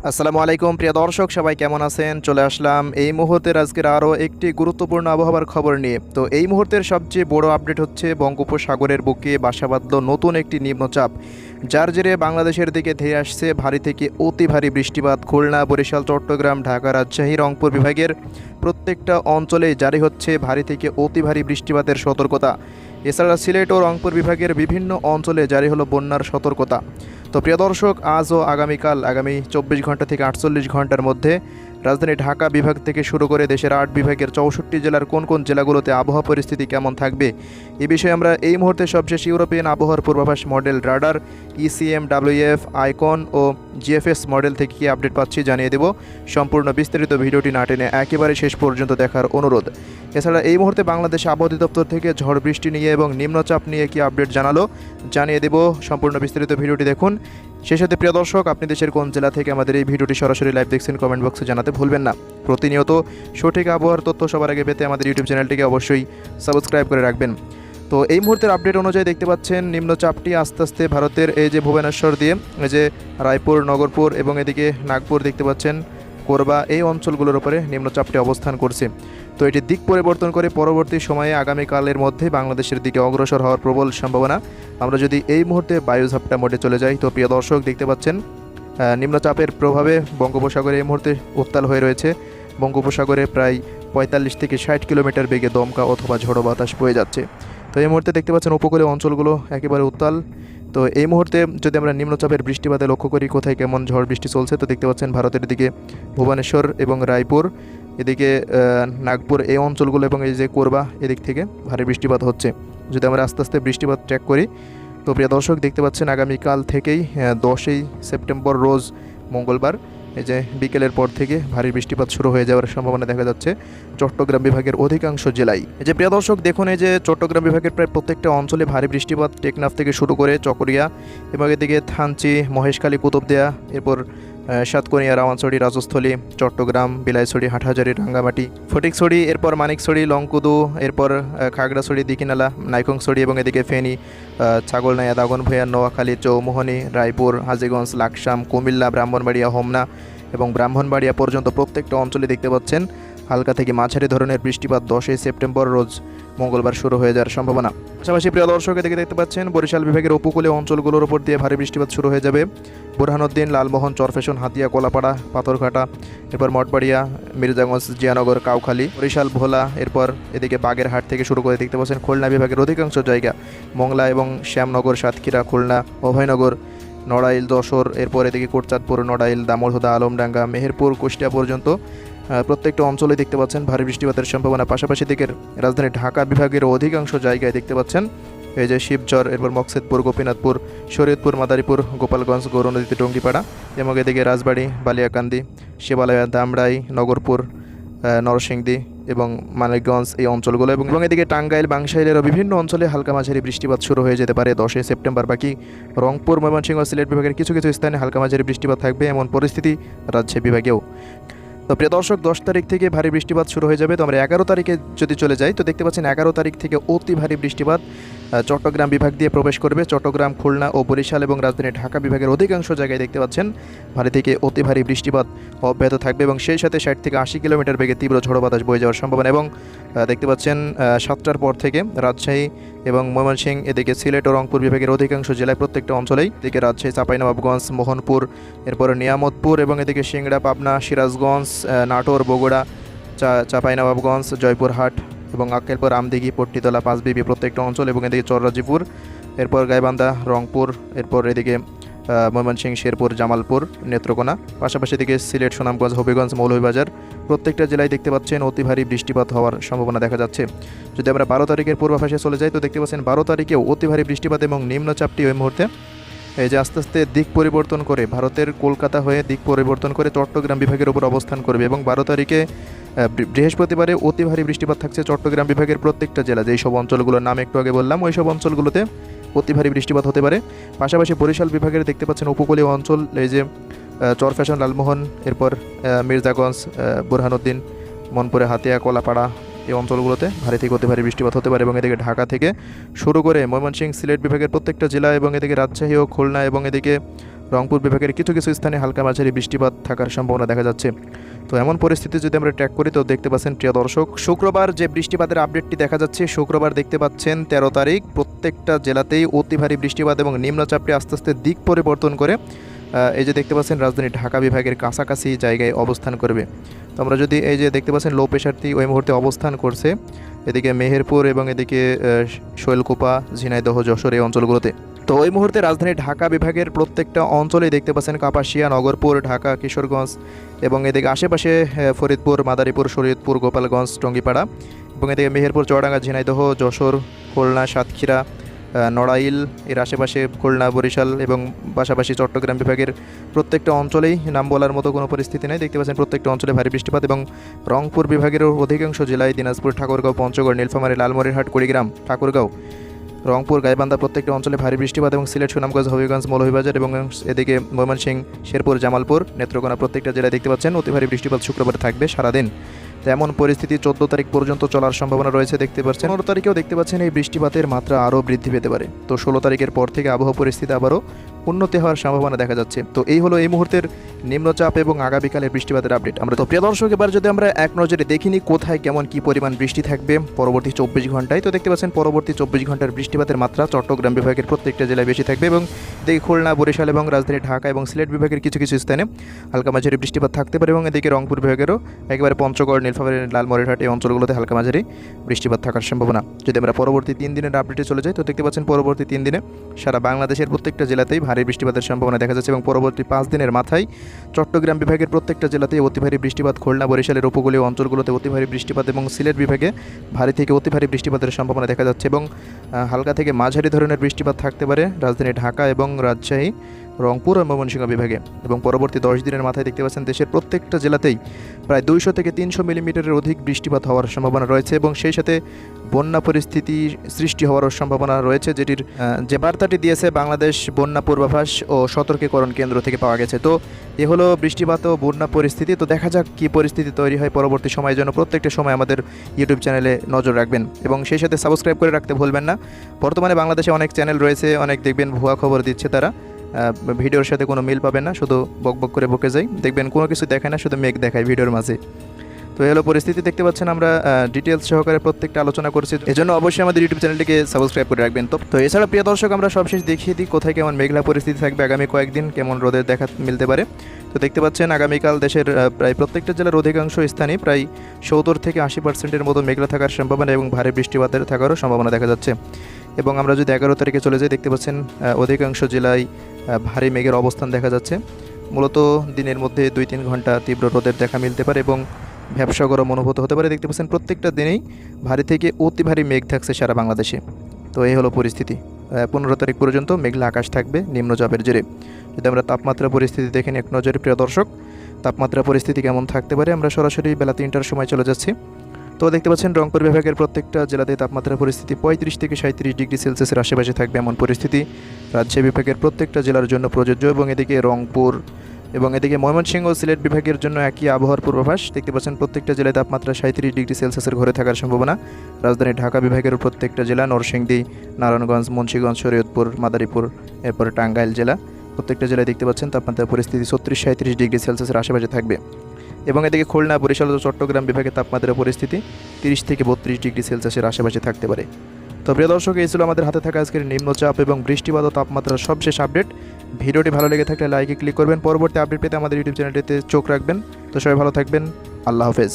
আসসালামু আলাইকুম প্রিয় দর্শক, সবাই কেমন আছেন? চলে আসলাম এই মুহূর্তের আজকের আরও একটি গুরুত্বপূর্ণ আবহাওয়ার খবর নিয়ে। তো এই মুহূর্তের সবচেয়ে বড় আপডেট হচ্ছে বঙ্গোপসাগরের বুকে বাসা বাঁধল নতুন একটি নিম্নচাপ, যার জেরে বাংলাদেশের দিকে ধেয়ে আসছে ভারী থেকে অতি ভারী বৃষ্টিপাত। খুলনা, বরিশাল, চট্টগ্রাম, ঢাকা, রাজশাহী, রংপুর বিভাগের প্রত্যেকটা অঞ্চলেই জারি হচ্ছে ভারী থেকে অতি ভারী বৃষ্টিপাতের সতর্কতা। এছাড়া সিলেট ও রংপুর বিভাগের বিভিন্ন অঞ্চলে জারি হলো বন্যার সতর্কতা। তো প্রিয় দর্শক, আজ ও আগামীকাল আগামী 24 ঘন্টা থেকে 48 ঘন্টার মধ্যে রাজধানী ঢাকা বিভাগ থেকে শুরু করে দেশের 8 বিভাগের 64 জেলার কোন কোন জেলাগুলোতে আবহাওয়া পরিস্থিতি কেমন থাকবে এ বিষয়ে আমরা এই মুহূর্তে সবশেষ ইউরোপিয়ান আবহাওয়ার পূর্বাভাস model radar, ECMWF, ICON ও জিএফএস মডেল থেকে কি আপডেট পাচ্ছি জানিয়ে দেব। সম্পূর্ণ বিস্তারিত ভিডিওটি না টেনে একেবারে শেষ পর্যন্ত দেখার অনুরোধ। এছাড়া এই মুহূর্তে বাংলাদেশ আবহাওয়া অধিদপ্তর থেকে ঝড় বৃষ্টি নিয়ে এবং নিম্নচাপ নিয়ে কি আপডেট জানালো জানিয়ে দেব। সম্পূর্ণ বিস্তারিত ভিডিওটি দেখুন। সেই সাথে প্রিয় দর্শক, আপনি দেশের কোন জেলা থেকে আমাদের এই ভিডিওটি সরাসরি লাইভ দেখছেন কমেন্ট বক্সে জানাতে ভুলবেন না। প্রতিনিয়ত সঠিক আবহাওয়ার তথ্য সবার আগে পেতে আমাদের ইউটিউব চ্যানেলটিকে অবশ্যই সাবস্ক্রাইব করে রাখবেন। তো এই মুহূর্তের আপডেট অনুযায়ী দেখতে পাচ্ছেন নিম্নচাপটি আস্তে আস্তে ভারতের এই যে ভুবনেশ্বর দিয়ে এই যে রায়পুর, নগরপুর এবং এদিকে নাগপুর দেখতে পাচ্ছেন, কোরবা, এই অঞ্চলগুলোর উপরে নিম্নচাপটি অবস্থান করছে। তো এটি দিক পরিবর্তন করে পরবর্তী সময়ে আগামীকালের মধ্যে বাংলাদেশের দিকে অগ্রসর হওয়ার প্রবল সম্ভাবনা। আমরা যদি এই মুহূর্তে বায়ুঝাপটা মোডে চলে যাই, তো প্রিয় দর্শক দেখতে পাচ্ছেন নিম্নচাপের প্রভাবে বঙ্গোপসাগরে এই মুহূর্তে উত্তাল হয়ে রয়েছে। বঙ্গোপসাগরে প্রায় 45 থেকে 60 কিলোমিটার বেগে দমকা অথবা ঝোড়ো বাতাস বয়ে যাচ্ছে। তো এই মুহূর্তে দেখতে পাচ্ছেন উপকূলীয় অঞ্চলগুলো একেবারে উত্তাল। তো এই মুহূর্তে যদি আমরা নিম্নচাপের বৃষ্টিপাতে লক্ষ্য করি কোথায় কেমন ঝড় বৃষ্টি চলছে, তো দেখতে পাচ্ছেন ভারতের দিকে ভুবনেশ্বর এবং রায়পুর, এদিকে নাগপুর, এই অঞ্চলগুলো এবং এই যে কোরবা, এদিক থেকে ভারী বৃষ্টিপাত হচ্ছে। যদি আমরা আস্তে আস্তে বৃষ্টিপাত ট্র্যাক করি, তো প্রিয় দর্শক দেখতে পাচ্ছেন আগামীকাল থেকেই 10ই সেপ্টেম্বর রোজ মঙ্গলবার এই যে বিকেলের পর থেকে ভারী বৃষ্টিপাত শুরু হয়ে যাওয়ার সম্ভাবনা দেখা যাচ্ছে চট্টগ্রাম বিভাগের অধিকাংশ জেলায়। এই যে প্রিয় দর্শক দেখুন, এই যে চট্টগ্রাম বিভাগের প্রায় প্রত্যেকটা অঞ্চলে ভারী বৃষ্টিপাত, টেকনাফ থেকে শুরু করে চকরিয়া এবং এদিকে থানচি, মহেশখালী, কুতুবদিয়া, এরপর সাতকনিয়া, রাওয়ানছড়ি, রাজস্থলী, চট্টগ্রাম, বিলাইছড়ি, হাটহাজারী, রাঙ্গামাটি, ফটিকছড়ি, এরপর মানিকছড়ি, লংকুদু, এরপর খাগড়াছড়ি, দিকিনালা, নাইকংছড়ি এবং এদিকে ফেনী, ছাগলনাইয়া, দাগনভূঞা, নোয়াখালী, চৌমোহনী, রায়পুর, হাজীগঞ্জ, লাকসাম, কুমিল্লা, ব্রাহ্মণবাড়িয়া, হোমনা এবং ব্রাহ্মণবাড়িয়া পর্যন্ত প্রত্যেকটা অঞ্চলে দেখতে পাচ্ছেন হালকা থেকে মাঝারি ধরনের বৃষ্টিপাত 10ই সেপ্টেম্বর রোজ মঙ্গলবার শুরু হয়ে যাওয়ার সম্ভাবনা। পাশাপাশি প্রিয় দর্শক এদিকে দেখতে পাচ্ছেন বরিশাল বিভাগের উপকূলীয় অঞ্চলগুলোর উপর দিয়ে ভারী বৃষ্টিপাত শুরু হয়ে যাবে। বুরহানুদ্দিন, লালমোহন, চরফেশন, হাতিয়া, কলাপাড়া, পাথরঘাটা, এরপর মঠবাড়িয়া, মির্জাগঞ্জ, জিয়ানগর, কাউখালী, বরিশাল, ভোলা, এরপর এদিকে বাগেরহাট থেকে শুরু করে দেখতে পাচ্ছেন খুলনা বিভাগের অধিকাংশ জায়গা, মংলা এবং শ্যামনগর, সাতক্ষীরা, খুলনা, অভয়নগর, নড়াইল, যশোর, এরপর এদিকে কোটচাঁদপুর, নড়াইল, দামোড়হুদা, আলমডাঙ্গা, মেহেরপুর, কুষ্টিয়া পর্যন্ত প্রত্যেকটা অঞ্চলে দেখতে পাচ্ছেন ভারী বৃষ্টিপাতের সম্ভাবনা। পাশাপাশি দিকের রাজধানী ঢাকা বিভাগের অধিকাংশ জায়গায় দেখতে পাচ্ছেন এই যে শিবচর, এরপর মকসেদপুর, গোপীনাথপুর, শরীয়তপুর, মাদারীপুর, গোপালগঞ্জ, গৌরনদীতে, টঙ্গিপাড়া এবং এদিকে রাজবাড়ী, বালিয়াকান্দি, শিবালয়া, ধামরাই, নগরপুর, নরসিংদী এবং মানিকগঞ্জ, এই অঞ্চলগুলো এবং এদিকে টাঙ্গাইল, বাংশাইলেরও বিভিন্ন অঞ্চলে হালকা মাঝারি বৃষ্টিপাত শুরু হয়ে যেতে পারে 10ই সেপ্টেম্বর। বাকি রংপুর, ময়মনসিংহ, সিলেট বিভাগের কিছু কিছু স্থানে হালকা মাঝারি বৃষ্টিপাত থাকবে, এমন পরিস্থিতি রাজশাহী বিভাগেও। তো প্রিয় দর্শক 10 তারিখ থেকে ভারী বৃষ্টিপাত শুরু হয়ে যাবে। তো আমরা 11 তারিখে যদি চলে যাই, তো দেখতে পাচ্ছেন 11 তারিখ থেকে অতি ভারী বৃষ্টিপাত চট্টগ্রাম বিভাগ দিয়ে প্রবেশ করবে। চট্টগ্রাম, খুলনা ও বরিশাল এবং রাজধানী ঢাকা বিভাগের অধিকাংশ জায়গায় দেখতে পাচ্ছেন ভারী থেকে অতি ভারী বৃষ্টিপাত অব্যাহত থাকবে এবং সেই সাথে 60 থেকে 80 কিলোমিটার বেগে তীব্র ঝড়ো বাতাস বয়ে যাওয়ার সম্ভাবনা। এবং দেখতে পাচ্ছেন 7টার পর থেকে রাজশাহী এবং ময়মনসিংহ, এদিকে সিলেট ও রংপুর বিভাগের অধিকাংশ জেলায় প্রত্যেকটা অঞ্চলেই, এদিকে রাজশাহী, চাঁপাইনবাবগঞ্জ, মোহনপুর, এরপর নিয়ামতপুর এবং এদিকে সিংড়া, পাবনা, সিরাজগঞ্জ, নাটোর, বগুড়া, চাঁপাইনবাবগঞ্জ, জয়পুরহাট এবং আক্কেলপুর, আমদিঘি, পট্টিতলা, পাঁচবিবি প্রত্যেকটা অঞ্চল এবং এদিকে চররাজিপুর, এরপর গাইবান্ধা, রংপুর, এরপর এদিকে ময়মনসিংহ, শেরপুর, জামালপুর, নেত্রকোনা, পাশাপাশি এদিকে সিলেট, সুনামগঞ্জ, হবিগঞ্জ, মৌলভীবাজার প্রত্যেকটা জেলায় দেখতে পাচ্ছেন অতি ভারী বৃষ্টিপাত হওয়ার সম্ভাবনা দেখা যাচ্ছে। যদি আমরা 12 তারিখের পূর্বাভাসে চলে যাই, তো দেখতে পাচ্ছেন 12 তারিখেও অতি ভারী বৃষ্টিপাত এবং নিম্নচাপটি ওই মুহূর্তে এই যে আস্তে আস্তে দিক পরিবর্তন করে ভারতের কলকাতা হয়ে দিক পরিবর্তন করে চট্টগ্রাম বিভাগের উপর অবস্থান করবে এবং 12 তারিখে বৃহস্পতিবারে অতি ভারী বৃষ্টিপাত থাকছে চট্টগ্রাম বিভাগের প্রত্যেকটা জেলা, যেই সব অঞ্চলগুলোর নাম একটু আগে বললাম, ওই সব অঞ্চলগুলোতে অতি ভারী বৃষ্টিপাত হতে পারে। পাশাপাশি বরিশাল বিভাগের দেখতে পাচ্ছেন উপকূলীয় অঞ্চল, এই যে চরফ্যাশন, লালমোহন, এরপর মির্জাগঞ্জ, বুরহানুদ্দিন, মনপুরে, হাতিয়া, কলাপাড়া, এই অঞ্চলগুলোতে ভারী থেকে অতি ভারী বৃষ্টিপাত হতে পারে এবং এদিকে ঢাকা থেকে শুরু করে ময়মনসিংহ, সিলেট বিভাগের প্রত্যেকটা জেলা এবং এদিকে রাজশাহী ও খুলনা এবং এদিকে রংপুর বিভাগের কিছু কিছু স্থানে হালকা মাঝারি বৃষ্টিপাত থাকার সম্ভাবনা দেখা যাচ্ছে। তো এমন পরিস্থিতি যদি আমরা ট্র্যাক করি তো দেখতে পাচ্ছেন প্রিয় দর্শক, শুক্রবার যে বৃষ্টিপাতের আপডেটটি দেখা যাচ্ছে, শুক্রবার দেখতে পাচ্ছেন 13 তারিখ প্রত্যেকটা জেলাতেই অতি ভারী বৃষ্টিপাত এবং নিম্নচাপটি আস্তে আস্তে দিক পরিবর্তন করে এই যে দেখতে পাচ্ছেন রাজধানী ঢাকা বিভাগের কাছাকাছি জায়গায় অবস্থান করবে। তো আমরা যদি এই যে দেখতে পাচ্ছেন লো প্রেশারটি ওই মুহূর্তে অবস্থান করছে এদিকে মেহেরপুর এবং এদিকে শৈলকুপা, ঝিনাইদহ, যশোর এই অঞ্চলগুলোতে। তো ওই মুহূর্তে রাজধানী ঢাকা বিভাগের প্রত্যেকটা অঞ্চলেই দেখতে পাচ্ছেন কাপাসিয়া, নগরপুর, ঢাকা, কিশোরগঞ্জ এবং এদিকে আশেপাশে ফরিদপুর, মাদারীপুর, শরীয়তপুর, গোপালগঞ্জ, টঙ্গিপাড়া এবং এদিকে মেহেরপুর, চুয়াডাঙ্গা, ঝিনাইদহ, যশোর, খুলনা, সাতক্ষীরা, নড়াইল এর আশেপাশে খুলনা, বরিশাল এবং পাশাপাশি চট্টগ্রাম বিভাগের প্রত্যেকটা অঞ্চলেই নাম বলার মতো কোনো পরিস্থিতি নেই। দেখতে পাচ্ছেন প্রত্যেকটা অঞ্চলে ভারী বৃষ্টিপাত এবং রংপুর বিভাগেরও অধিকাংশ জেলায় দিনাজপুর, ঠাকুরগাঁও, পঞ্চগড়, নীলফামারী, লালমনিরহাট, কুড়িগ্রাম, ঠাকুরগাঁও, রংপুর, গাইবান্ধা প্রত্যেকটা অঞ্চলে ভারী বৃষ্টিপাত এবং সিলেট, সুনামগঞ্জ, হবিগঞ্জ, মৌলভীবাজার এবং এদিকে ময়মনসিংহ, শেরপুর, জামালপুর, নেত্রকোনা প্রত্যেকটা জেলায় দেখতে পাচ্ছেন অতি ভারী বৃষ্টিপাত শুক্রবার থাকবে সারাদিন। তেমন পরিস্থিতি 14 তারিখ পর্যন্ত চলার সম্ভাবনা রয়েছে দেখতে পাচ্ছেন। 15 তারিখেও দেখতে পাচ্ছেন এই বৃষ্টিপাতের মাত্রা আরও বৃদ্ধি পেতে পারে। তো 16 তারিখের পর থেকে আবহাওয়া পরিস্থিতি আবারও উন্নতি হওয়ার সম্ভাবনা দেখা যাচ্ছে। তো এই হলো এই মুহূর্তের নিম্নচাপ এবং আগামীকালের বৃষ্টিপাতের আপডেট। আমরা তো প্রিয় দর্শক এবার যদি আমরা এক নজরে দেখিনি কোথায় কেমন কি পরিমাণ বৃষ্টি থাকবে পরবর্তী 24 ঘন্টায়, তো দেখতে পাচ্ছেন পরবর্তী 24 ঘন্টার বৃষ্টিপাতের মাত্রা চট্টগ্রাম বিভাগের প্রত্যেকটা জেলায় বেশি থাকবে এবং এদিকে খুলনা, বরিশাল এবং রাজধানী ঢাকা এবং সিলেট বিভাগের কিছু কিছু স্থানে হালকা মাঝারি বৃষ্টিপাত থাকতে পারে এবং এদিকে রংপুর বিভাগেরও একেবারে পঞ্চগড়, নীলফামারী, লালমনিরহাট এই অঞ্চলগুলোতে হালকা মাঝারি বৃষ্টিপাত থাকার সম্ভাবনা। যদি আমরা পরবর্তী 3 দিনের আপডেটে চলে যাই তো দেখতে পাচ্ছেন পরবর্তী 3 দিনে সারা বাংলাদেশের প্রত্যেকটা জেলাতেই ভারী বৃষ্টিপাতের সম্ভাবনা দেখা যাচ্ছে এবং পরবর্তী 5 দিনের মাথায় চট্টগ্রাম বিভাগের প্রত্যেকটা জেলাতেই অতি ভারী বৃষ্টিপাত, খুলনা, বরিশালের উপকূলীয় অঞ্চলগুলোতে অতি ভারী বৃষ্টিপাত এবং সিলেট বিভাগে ভারী থেকে অতি ভারী বৃষ্টিপাতের সম্ভাবনা দেখা যাচ্ছে এবং হালকা থেকে মাঝারি ধরনের বৃষ্টিপাত থাকতে পারে রাজধানী ঢাকা এবং রাজশাহী, রংপুর ও ময়মনসিংহ বিভাগে এবং পরবর্তী 10 দিনের মাথায় দেখতে পাচ্ছেন দেশের প্রত্যেকটা জেলাতেই প্রায় 200 থেকে 300 মিলিমিটারের অধিক বৃষ্টিপাত হওয়ার সম্ভাবনা রয়েছে এবং সেই সাথে বন্যা পরিস্থিতি সৃষ্টি হওয়ারও সম্ভাবনা রয়েছে, যেটির যে বার্তাটি দিয়েছে বাংলাদেশ বন্যা পূর্বাভাস ও সতর্কীকরণ কেন্দ্র থেকে পাওয়া গেছে। তো এ হলো বৃষ্টিপাত ও বন্যা পরিস্থিতি। তো দেখা যাক কী পরিস্থিতি তৈরি হয় পরবর্তী সময়ের জন্য প্রত্যেকটা সময় আমাদের ইউটিউব চ্যানেলে নজর রাখবেন এবং সেই সাথে সাবস্ক্রাইব করে রাখতে ভুলবেন না। বর্তমানে বাংলাদেশে অনেক চ্যানেল রয়েছে, অনেক দেখবেন ভুয়া খবর দিচ্ছে, তারা ভিডিওর সাথে কোনো মিল পাবেন না, শুধু বকবক করে বকে যায়, দেখবেন কোনো কিছু দেখায় না, শুধু মেঘ দেখায় ভিডিওর মাঝে। তো এলো পরিস্থিতি দেখতে পাচ্ছেন, আমরা ডিটেলস সহকারে প্রত্যেকটা আলোচনা করছি, এজন্য অবশ্যই আমাদের ইউটিউব চ্যানেলটিকে সাবস্ক্রাইব করে রাখবেন। তো এছাড়া প্রিয় দর্শক আমরা সবশেষ দেখিয়ে দিই কোথায় কেমন মেঘলা পরিস্থিতি থাকবে আগামী কয়েকদিন, কেমন রোদের দেখা মিলতে পারে। তো দেখতে পাচ্ছেন আগামীকাল দেশের প্রায় প্রত্যেকটা জেলার অধিকাংশ স্থানে প্রায় 70 থেকে 80% মতো মেঘলা থাকার সম্ভাবনা এবং ভারী বৃষ্টিপাতের থাকারও সম্ভাবনা দেখা যাচ্ছে। এবং আমরা যদি 11 তারিখে চলে যাই দেখতে পাচ্ছেন অধিকাংশ জেলায় ভারী মেঘের অবস্থান দেখা যাচ্ছে। মূলত দিনের মধ্যে 2-3 ঘন্টা তীব্র রোদের দেখা মিলতে পারে এবং ভ্যাপসা গরম অনুভূত হতে পারে। দেখতে পাচ্ছেন প্রত্যেকটা দিনেই ভারী থেকে অতি ভারী মেঘ থাকছে সারা বাংলাদেশে। তো এই হলো পরিস্থিতি। 15 তারিখ পর্যন্ত মেঘলা আকাশ থাকবে নিম্নচাপের জেরে। যদি আমরা তাপমাত্রা পরিস্থিতি দেখেন এক নজরে প্রিয় দর্শক, তাপমাত্রা পরিস্থিতি কেমন থাকতে পারে, আমরা সরাসরি বেলা 3টার সময় চলে যাচ্ছি। তো দেখতে পাচ্ছেন রংপুর বিভাগের প্রত্যেকটা জেলাতে তাপমাত্রা পরিস্থিতি 35 থেকে 37 ডিগ্রি সেলসিয়াসের আশেপাশে থাকবে এমন পরিস্থিতি রাজশাহী বিভাগের প্রত্যেকটা জেলার জন্য প্রযোজ্য এবং এদিকে রংপুর এবং এদিকে ময়মনসিংহ ও সিলেট বিভাগের জন্য একই আবহাওয়ার পূর্বাভাস। দেখতে পাচ্ছেন প্রত্যেকটা জেলায় তাপমাত্রা 37 ডিগ্রি সেলসিয়াসের ঘরে থাকার সম্ভাবনা। রাজধানী ঢাকা বিভাগের প্রত্যেকটা জেলা, নরসিংদী, নারায়ণগঞ্জ, মুন্সিগঞ্জ, শরীয়তপুর, মাদারীপুর, এরপরে টাঙ্গাইল জেলা প্রত্যেকটা জেলায় দেখতে পাচ্ছেন তাপমাত্রা পরিস্থিতি 36-37 ডিগ্রি সেলসিয়াসের আশেপাশে থাকবে এবং এদিকে খুলনা, বরিশাল ও চট্টগ্রাম বিভাগের তাপমাত্রা পরিস্থিতি 30 থেকে 32 ডিগ্রি সেলসিয়াসের আশেপাশে থাকতে পারে। তো প্রিয় দর্শক, এই ছিল আমাদের হাতে থাকা আজকের নিম্নচাপ এবং বৃষ্টিপাত ও তাপমাত্রার সবশেষ আপডেট। ভিডিওটি ভালো লেগে থাকলে লাইকে ক্লিক করবেন, পরবর্তী আপডেট পেতে আমাদের ইউটিউব চ্যানেলটিতে চোখ রাখবেন। তো সবাই ভালো থাকবেন, আল্লাহ হাফেজ।